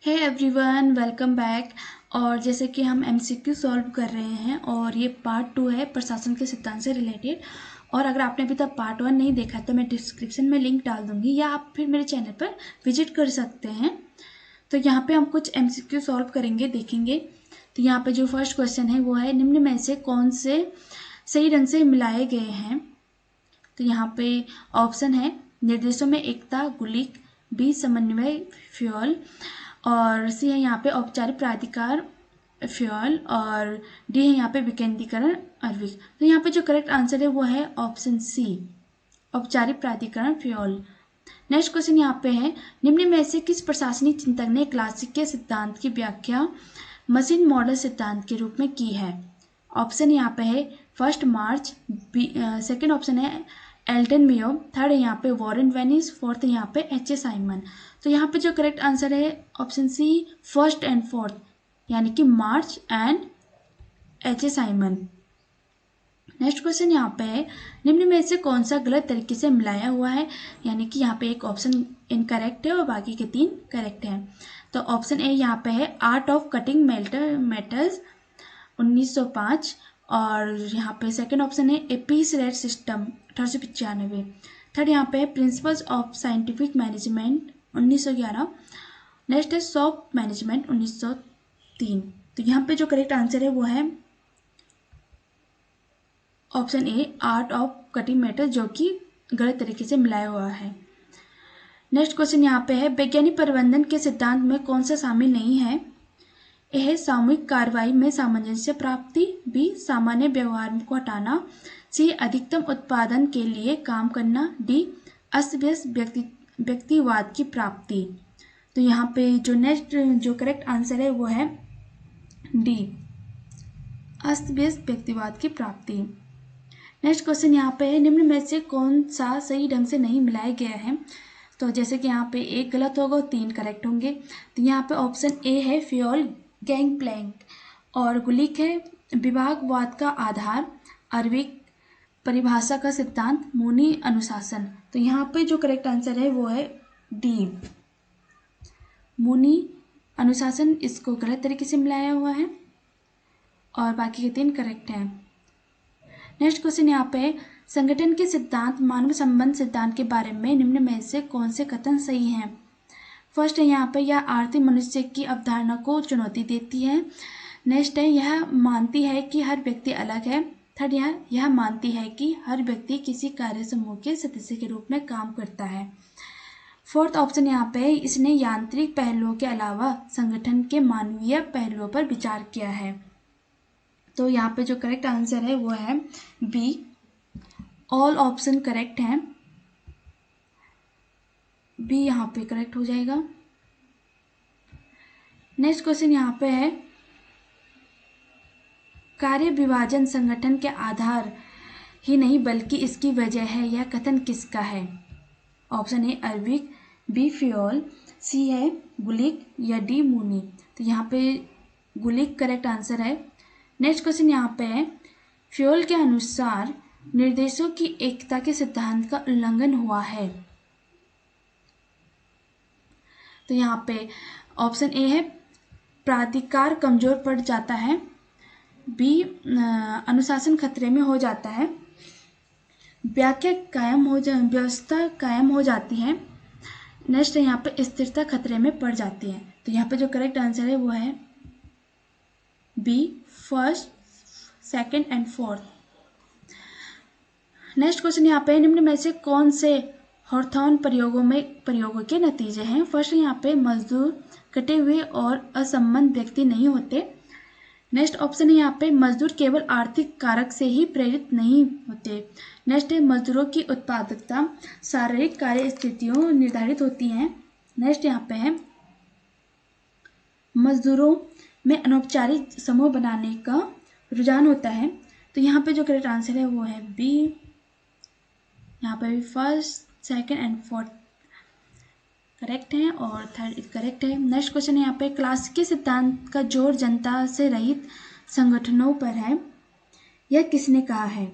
Hey everyone, welcome back. और जैसे कि हम एमसीक्यू सॉल्व कर रहे हैं और ये पार्ट 2 है प्रशासन के सिद्धांत से रिलेटेड। और अगर आपने अभी तक पार्ट 1 नहीं देखा तो मैं डिस्क्रिप्शन में लिंक डाल दूंगी या आप फिर मेरे चैनल पर विजिट कर सकते हैं। तो यहाँ पे हम कुछ एमसीक्यू सॉल्व करेंगे, देखेंगे। तो यहाँ पे जो फर्स्ट क्वेश्चन है वो है, निम्न में से कौन से सही ढंग से मिलाए गए हैं। तो यहाँ पे ऑप्शन है निर्देशों में एकता गुलिक, बी समन्वय फ्यूल, और सी है यहाँ पे औपचारिक प्राधिकार फ्यूल, और डी है यहाँ पे विकेंद्रीकरण अर्विक। तो यहाँ पे जो करेक्ट आंसर है वो है ऑप्शन सी, औपचारिक प्राधिकरण फ्यूल। नेक्स्ट क्वेश्चन यहाँ पे है, निम्न में से किस प्रशासनिक चिंतक ने क्लासिक के सिद्धांत की व्याख्या मशीन मॉडल सिद्धांत के रूप में की है। ऑप्शन यहाँ पे है फर्स्ट मार्च, सेकेंड ऑप्शन है एल्टन मेयो, थर्ड है यहाँ पे वॉरेन वेनिस, फोर्थ है यहाँ पे एच ए साइमन। तो यहाँ पे जो करेक्ट आंसर है option C, first and fourth, यानी कि March and H A Simon. Next question यहाँ पे है, निम्न में से कौन सा गलत तरीके से मिलाया हुआ है, यानी कि यहाँ पे एक ऑप्शन इनकरेक्ट है और बाकी के 3 करेक्ट हैं। तो ऑप्शन ए यहाँ पे है आर्ट ऑफ कटिंग मेटल्स 1905, और यहाँ पे सेकंड ऑप्शन है a piece rate system 1895, third यहाँ पे है principles of scientific management 1911, next है सॉफ्ट मैनेजमेंट 1903। तो यहाँ पे जो करेक्ट आंसर है वो है option A art of cutting metal, जो कि गलत तरीके से मिलाया हुआ है। नेक्स्ट क्वेश्चन यहाँ पे है, वैज्ञानिक प्रबंधन के सिद्धांत में कौन सा शामिल नहीं है। ए है सामूहिक कार्रवाई में सामंजस्य प्राप्ति, बी सामान्य व्यवहार को हटाना, सी अधिकतम उत्पादन के लिए काम करना, डी अस्त व्यस्त व्यक्तिवाद की प्राप्ति। तो यहाँ पे जो नेक्स्ट जो करेक्ट आंसर है वो है डी, अस्त व्यस्त व्यक्तिवाद की प्राप्ति। नेक्स्ट क्वेश्चन यहाँ पे है, निम्न में से कौन सा सही ढंग से नहीं मिलाया गया है। तो जैसे कि यहाँ पे एक गलत होगा और 3 करेक्ट होंगे। तो यहाँ पे ऑप्शन ए है फ्यूल गैंग प्लैंक, और गुलिक है विभागवाद का आधार, अर्विक परिभाषा का सिद्धांत, मुनि अनुशासन। तो यहाँ पे जो करेक्ट आंसर है वो है डी, मुनि अनुशासन। इसको गलत तरीके से मिलाया हुआ है और बाकी के 3 करेक्ट हैं। नेक्स्ट क्वेश्चन यहाँ पे, संगठन के सिद्धांत मानव संबंध सिद्धांत के बारे में निम्न में से कौन से कथन सही हैं। फर्स्ट है यहाँ पे, यह आर्थिक मनुष्य की अवधारणा को चुनौती देती है। नेक्स्ट है, यह मानती है कि हर व्यक्ति अलग है। थर्ड यह मानती है कि हर व्यक्ति किसी कार्य समूह के सदस्य के रूप में काम करता है। फोर्थ ऑप्शन यहाँ पे, इसने यांत्रिक पहलुओं के अलावा संगठन के मानवीय पहलुओं पर विचार किया है। तो यहाँ पे जो करेक्ट आंसर है वो है बी, ऑल ऑप्शन करेक्ट हैं, बी यहाँ पे करेक्ट हो जाएगा। नेक्स्ट क्वेश्चन यहाँ पे है, कार्य विभाजन संगठन के आधार ही नहीं बल्कि इसकी वजह है, यह कथन किसका है। ऑप्शन ए अर्विक, बी फ्यूल, सी है गुलिक, या डी मुनि। तो यहाँ पे गुलिक करेक्ट आंसर है। नेक्स्ट क्वेश्चन यहाँ पे है, फ्यूल के अनुसार निर्देशों की एकता के सिद्धांत का उल्लंघन हुआ है। तो यहाँ पे ऑप्शन ए है प्राधिकार कमजोर पड़ जाता है, बी अनुशासन खतरे में हो जाता है, व्यवस्था कायम हो जाती है, नेक्स्ट है यहाँ पे स्थिरता खतरे में पड़ जाती है। तो यहाँ पे जो करेक्ट आंसर है वो है B, first, second and fourth. Next question यहाँ पे, निम्न में से कौन से हॉर्थॉन प्रयोगों के नतीजे हैं। फर्स्ट यहाँ पे, मजदूर कटे हुए और असंबद्ध व्यक्ति नहीं होते। नेक्स्ट ऑप्शन है यहाँ पे, मजदूर केवल आर्थिक कारक से ही प्रेरित नहीं होते। नेक्स्ट है, मजदूरों की उत्पादकता शारीरिक कार्य स्थितियों निर्धारित होती हैं। नेक्स्ट यहाँ पे है, मजदूरों में अनौपचारिक समूह बनाने का रुझान होता है। तो यहाँ पे जो करेक्ट आंसर है वो है बी, यहाँ पे भी first, second and fourth correct है और थर्ड करेक्ट है। नेक्स्ट क्वेश्चन है यहाँ पे, क्लासिक के सिद्धांत का जोर जनता से रहित संगठनों पर है, यह किसने कहा है।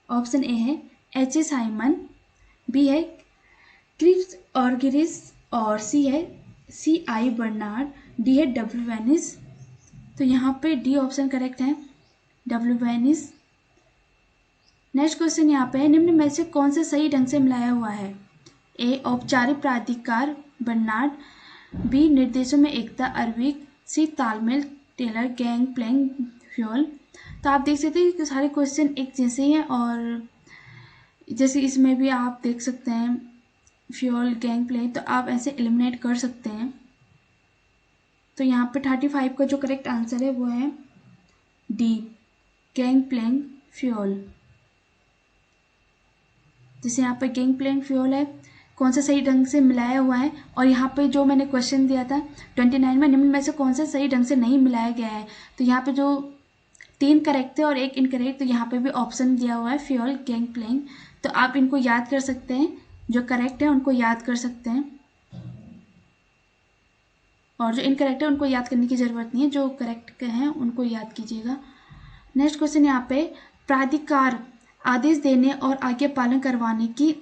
ऑप्शन ए है एच ए साइमन, बी है क्रिप्स ऑर्गिरिस, और सी है C.I. बर्नार्ड, डी है W. वेनिस। तो यहाँ पे डी ऑप्शन करेक्ट है, W. वेनिस। नेक्स्ट क्वेश्चन यहाँ पे है, निम्न में से कौन सा सही ढंग से मिलाया हुआ है? ए औपचारिक प्राधिकार बर्नार्ड, बी निर्देशों में एकता अरविक, सी तालमेल टेलर गैंग प्लैंग फ्यूल। तो आप देख सकते हैं कि सारे क्वेश्चन एक जैसे ही हैं, और जैसे इसमें भी आप देख सकते हैं फ्यूल गैंग प्लैंग, तो आप ऐसे एलिमिनेट कर सकते हैं। तो यहाँ पे 35 का जो करेक्ट आंसर है वो है डी, गैंग प्लैंग फ्यूल। जैसे यहाँ पे गैंग प्लैंग फ्यूल है, कौन सा सही ढंग से मिलाया हुआ है, और यहाँ पे जो मैंने क्वेश्चन दिया था 29 में, निम्न में से कौन सा सही ढंग से नहीं मिलाया गया है। तो यहाँ पे जो 3 करेक्ट थे और 1 इनकरेक्ट, तो यहाँ पे भी ऑप्शन दिया हुआ है फ्यूल गैंग प्लैंग। तो आप इनको याद कर सकते हैं, जो करेक्ट है उनको याद कर सकते हैं, और जो इनकरेक्ट है उनको याद करने की ज़रूरत नहीं है, जो करेक्ट हैं उनको याद कीजिएगा। नेक्स्ट क्वेश्चन यहाँ पे, प्राधिकार आदेश देने और आज्ञा पालन करवाने की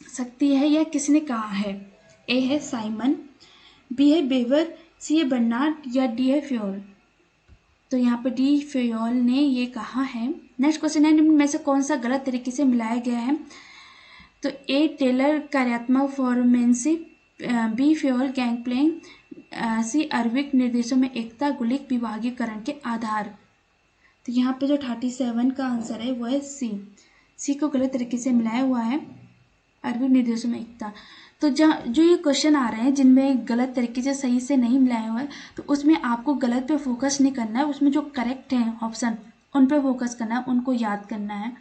शक्ति है, यह किसने कहा है? ए है साइमन, बी है बेवर, सी है बर्नार्ड, या डी है फ्योल। तो यहाँ पे डी फ्योल ने ये कहा है। नेक्स्ट क्वेश्चन है, निम्न में से कौन सा गलत तरीके से मिलाया गया है? तो ए टेलर कार्यात्मक फॉर्मेंशिप, बी फ्योल गैंग प्लैंग, सी अरविक निर्देशों में एकता गुलिक विभागीकरण के आधार। तो यहाँ पे जो 37 का आंसर है वो है सी को गलत तरीके से मिलाया हुआ है, अरविक निर्देशों में एकता। तो जो ये क्वेश्चन आ रहे हैं जिनमें गलत तरीके से सही से नहीं मिलाया हुआ है, तो उसमें आपको गलत पे फोकस नहीं करना है, उसमें जो करेक्ट है ऑप्शन उन पे फोकस करना है, उनको याद करना है,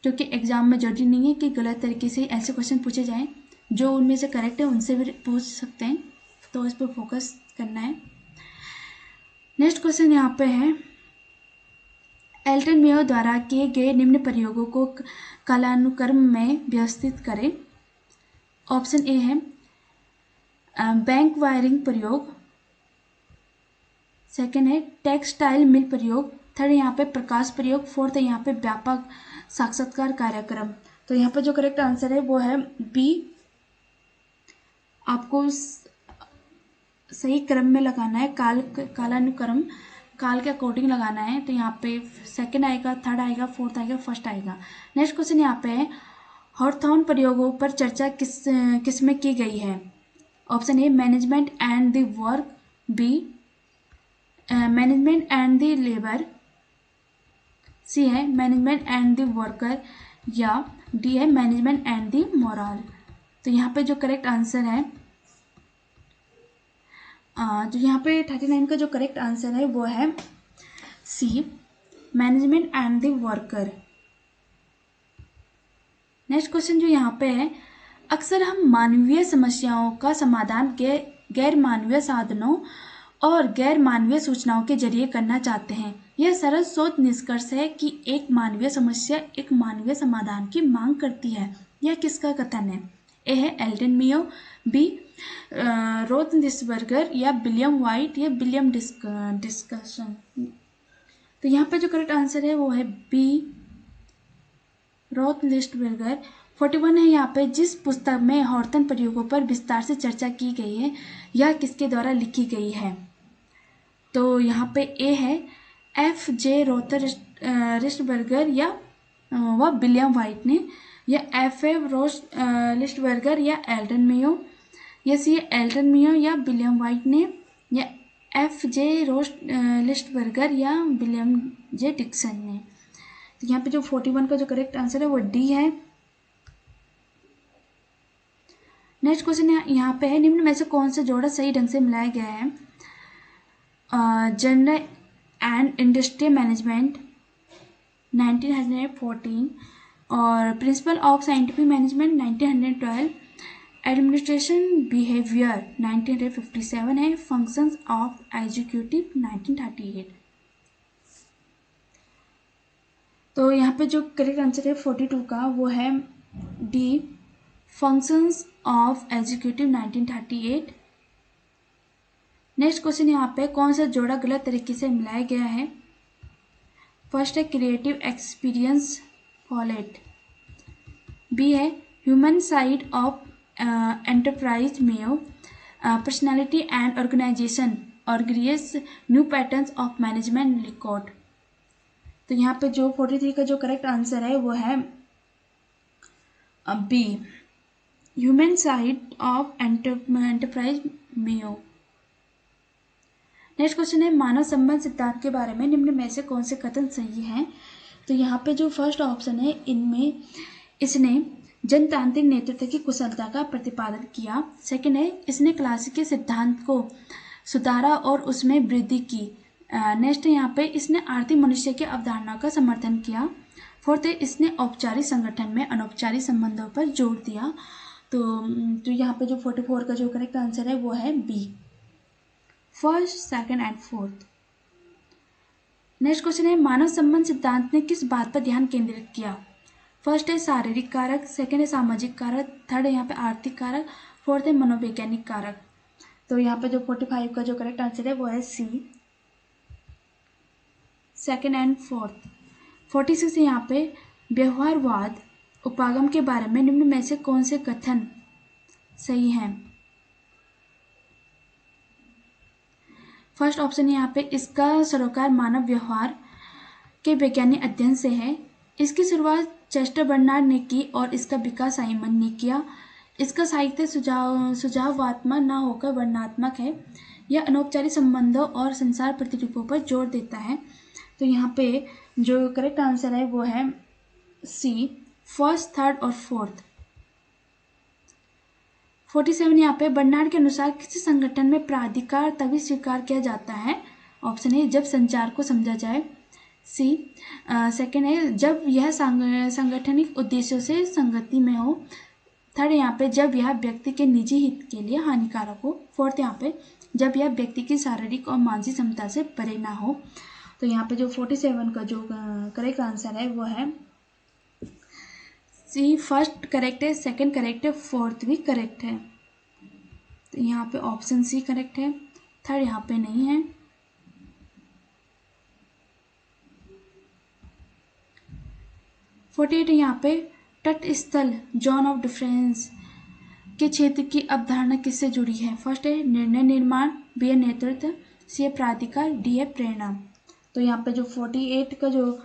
क्योंकि एग्जाम में जरूरी नहीं है कि गलत तरीके से ऐसे क्वेश्चन पूछे जाएं, जो उनमें से करेक्ट है उनसे भी पूछ सकते हैं, तो इस पर फोकस करना है। नेक्स्ट क्वेश्चन यहाँ पे है, एल्टन मेयो द्वारा किए गए निम्न प्रयोगों को कालानुक्रम में व्यवस्थित करें। ऑप्शन ए है बैंक वायरिंग प्रयोग, सेकंड है टेक्सटाइल मिल प्रयोग, थर्ड यहाँ पे प्रकाश प्रयोग, फोर्थ है यहाँ पे व्यापक साक्षात्कार कार्यक्रम। तो यहाँ पे जो करेक्ट आंसर है वो है बी। आपको सही क्रम में लगाना है, कालानुक्रम काल के अकॉर्डिंग लगाना है। तो यहाँ पे सेकंड आएगा, थर्ड आएगा, फोर्थ आएगा, फर्स्ट आएगा। नेक्स्ट क्वेश्चन यहाँ पे है, हॉथॉर्न प्रयोगों पर चर्चा किस में की गई है? Option A management and the work, B management and the labour, C है मैनेजमेंट एंड द वर्कर, या डी है मैनेजमेंट एंड द मोरल। तो यहाँ पे जो करेक्ट आंसर है, जो यहाँ पे 39 का जो करेक्ट आंसर है वो है C, management and the worker. Next question जो यहाँ पे है, अक्सर हम मानवीय समस्याओं का समाधान गैर मानवीय साधनों और गैर मानवीय सूचनाओं के जरिए करना चाहते हैं। यह सरल शोध निष्कर्ष है कि एक मानवीय समस्या एक मानवीय समाधान की मांग करती है। यह किसका कथन है? ए है एल्टन मेयो, बी रोथलिस्टबर्गर, या विलियम वाइट, या विलियम डिस्कशन। तो यहाँ पे जो करेक्ट आंसर है वो है बी, रोथलिस्टबर्गर। 41 है यहाँ पे, जिस पुस्तक में हॉथॉर्न प्रयोगों पर विस्तार से चर्चा की गई है यह किसके द्वारा लिखी गई है? तो यहाँ पे ए है F.J. रोथलिस्टबर्गर, या वह विलियम वाइट ने, या F.A. रोथलिस्टबर्गर, या एल्टन मेयो, या सी एल्टन मेयो या विलियम वाइट ने, या F.J. रोथलिस्टबर्गर या विलियम जे डिक्सन ने। तो यहाँ पे जो 41 का जो करेक्ट आंसर है वो डी है। नेक्स्ट क्वेश्चन यहाँ पे है, निम्न में से कौन सा जोड़ा सही ढंग से मिलाया गया है? जनरल एंड इंडस्ट्रियल मैनेजमेंट 1914, और principle of scientific management 1912, administration behaviour 1957 है, फंक्शंस ऑफ एग्जीक्यूटिव 1938। तो यहाँ पे जो करेक्ट आंसर है 42 का वो है D, functions of executive 1938। Next question यहाँ पे, कौन सा जोड़ा गलत तरीके से मिलाया गया है? फर्स्ट है क्रिएटिव एक्सपीरियंस फॉलेट, बी है human side of enterprise mayo personality and organization organize new patterns of management record। तो यहाँ पे जो 43 का जो करेक्ट आंसर है वो है B, human side of enterprise Mayo. Next question है मानव संबंध सिद्धांत के बारे में निम्न में से कौन से कथन सही हैं। तो यहाँ पे जो फर्स्ट ऑप्शन है इनमें इसने जनतांत्रिक नेतृत्व की कुशलता का प्रतिपादन किया। सेकंड है इसने क्लासिकी सिद्धांत को सुधारा और उसमें वृद्धि की। नेक्स्ट है यहाँ पे इसने आर्थिक मनुष्य की अवधारणा का समर्थन किया। फोर्थ है इसने औपचारिक संगठन में अनौपचारिक संबंधों पर जोर दिया। तो यहाँ पे जो 44 का जो करेक्ट आंसर है वो है B, first, second and fourth. Next question है मानव संबंध सिद्धांत ने किस बात पर ध्यान केंद्रित किया। फर्स्ट है शारीरिक कारक, सेकंड है सामाजिक कारक, थर्ड है यहाँ पे आर्थिक कारक, फोर्थ है मनोवैज्ञानिक कारक। तो यहाँ पे जो 45 का जो करेक्ट आंसर है वो है सी, सेकंड एंड फोर्थ। 46 यहाँ पे व्यवहारवाद उपागम के बारे में निम्न में से कौन से कथन सही हैं। फर्स्ट ऑप्शन यहाँ पे इसका सरोकार मानव व्यवहार के वैज्ञानिक अध्ययन से है। इसकी शुरुआत चेस्टर बर्नार्ड ने की और इसका विकास साइमन ने किया। इसका साहित्य सुझावात्मक न होकर वर्णनात्मक है। यह अनौपचारिक संबंधों और संसार प्रतिरूपों पर जोर देता है। तो यहाँ पे जो करेक्ट आंसर है वो है सी, फर्स्ट, थर्ड और फोर्थ। 47 यहाँ पे बर्नार्ड के अनुसार किसी संगठन में प्राधिकार तभी स्वीकार किया जाता है। ऑप्शन ए जब संचार को समझा जाए, सी, सेकंड है जब यह सांगठनिक उद्देश्यों से संगति में हो, थर्ड यहाँ पे जब यह व्यक्ति के निजी हित के लिए हानिकारक हो, फोर्थ यहाँ पे जब यह व्यक्ति की शारीरिक और मानसिक क्षमता से परे ना हो। तो यहाँ पे जो 47 का जो करेक्ट आंसर है वो है सी, फर्स्ट करेक्ट है, सेकंड करेक्ट है, फोर्थ भी करेक्ट है। तो यहाँ पे ऑप्शन सी करेक्ट है, थर्ड यहाँ पे नहीं है। फोर्टी एट यहाँ पे तटस्थल जोन ऑफ डिफरेंस के क्षेत्र की अवधारणा किससे जुड़ी है। फर्स्ट है निर्णय निर्माण, बी है नेतृत्व, सी है प्राधिकार, डी है प्रेरणा। तो यहाँ पे जो 48 का जो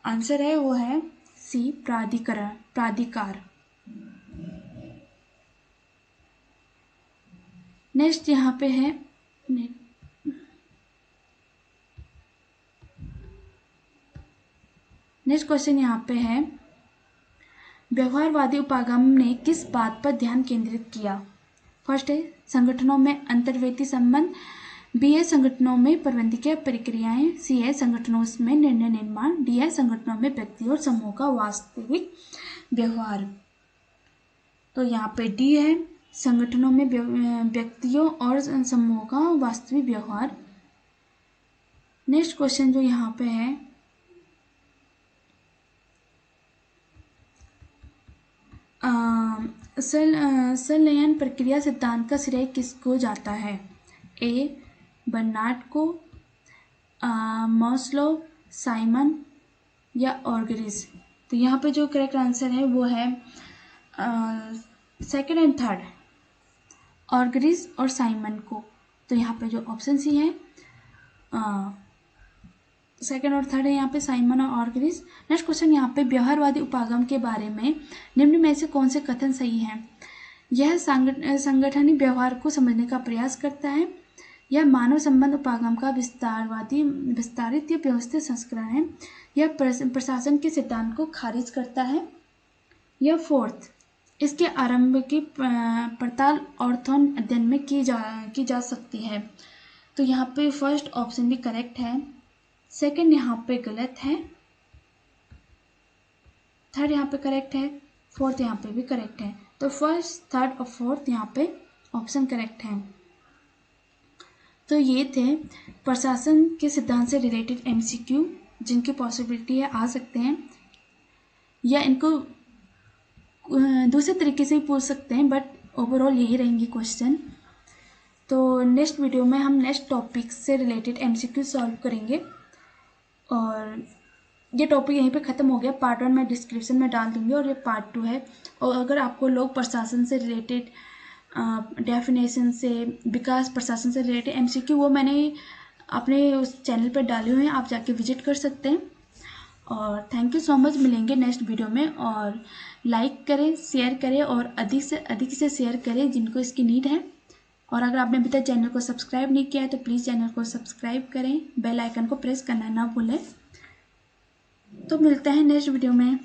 आंसर है वो है सी, प्राधिकार। नेक्स्ट यहाँ पे है नेक्स्ट क्वेश्चन यहाँ पे है व्यवहारवादी उपागम ने किस बात पर ध्यान केंद्रित किया। फर्स्ट है संगठनों में अंतर्व्यक्ति संबंध, बी है संगठनों में प्रबंधकीय प्रक्रियाएं, सी है संगठनों में निर्णय निर्माण, डी है संगठनों में व्यक्ति और समूह का वास्तविक व्यवहार। तो यहाँ पे डी है संगठनों में व्यक्तियों और समूह का वास्तविक व्यवहार। नेक्स्ट क्वेश्चन जो यहाँ पे है संलयन प्रक्रिया सिद्धांत का श्रेय किसको जाता है। ए बर्नार्ड को, मॉस्लो, साइमन या ऑर्गरिस। तो यहाँ पे जो करेक्ट आंसर है वो है सेकंड एंड थर्ड, ऑर्गरिस और साइमन को। तो यहाँ पे जो ऑप्शन सी है सेकंड और थर्ड है यहाँ पे साइमन और ऑर्गरिस। नेक्स्ट क्वेश्चन यहाँ पे व्यवहारवादी उपागम के बारे में निम्न में से कौन से कथन सही हैं। यह संगठनिक व्यवहार को समझने का प्रयास करता है, यह मानव संबंध उपागम का विस्तारित या व्यवस्थित संस्करण है, यह प्रशासन के सिद्धांत को खारिज करता है, यह फोर्थ इसके आरंभ की पड़ताल ऑर्थोन अध्ययन में की जा सकती है। तो यहाँ पे फर्स्ट ऑप्शन भी करेक्ट है, सेकंड यहाँ पे गलत है, थर्ड यहाँ पे करेक्ट है, फोर्थ यहाँ पे भी करेक्ट है। तो फर्स्ट, थर्ड और फोर्थ यहाँ पे ऑप्शन करेक्ट है। तो ये थे प्रशासन के सिद्धांत से रिलेटेड MCQ जिनकी पॉसिबिलिटी है आ सकते हैं या इनको दूसरे तरीके से ही पूछ सकते हैं, बट ओवरऑल यही रहेंगी क्वेश्चन। तो नेक्स्ट वीडियो में हम नेक्स्ट टॉपिक से रिलेटेड MCQ सॉल्व करेंगे और ये टॉपिक यहीं पे ख़त्म हो गया। पार्ट 1 मैं डिस्क्रिप्शन में डाल दूँगी और ये पार्ट 2 है। और अगर आपको लोक प्रशासन से रिलेटेड डेफिनेशन से, विकास प्रशासन से रिलेटेड MCQ, वो मैंने अपने उस चैनल पर डाले हुए हैं, आप जाके विजिट कर सकते हैं। और थैंक यू सो मच, मिलेंगे नेक्स्ट वीडियो में। और लाइक करें, शेयर करें और अधिक से शेयर करें जिनको इसकी नीड है। और अगर आपने अभी तक चैनल को सब्सक्राइब नहीं किया है तो प्लीज़ चैनल को सब्सक्राइब करें, बेल आइकन को प्रेस करना ना भूलें। तो मिलते हैं नेक्स्ट वीडियो में।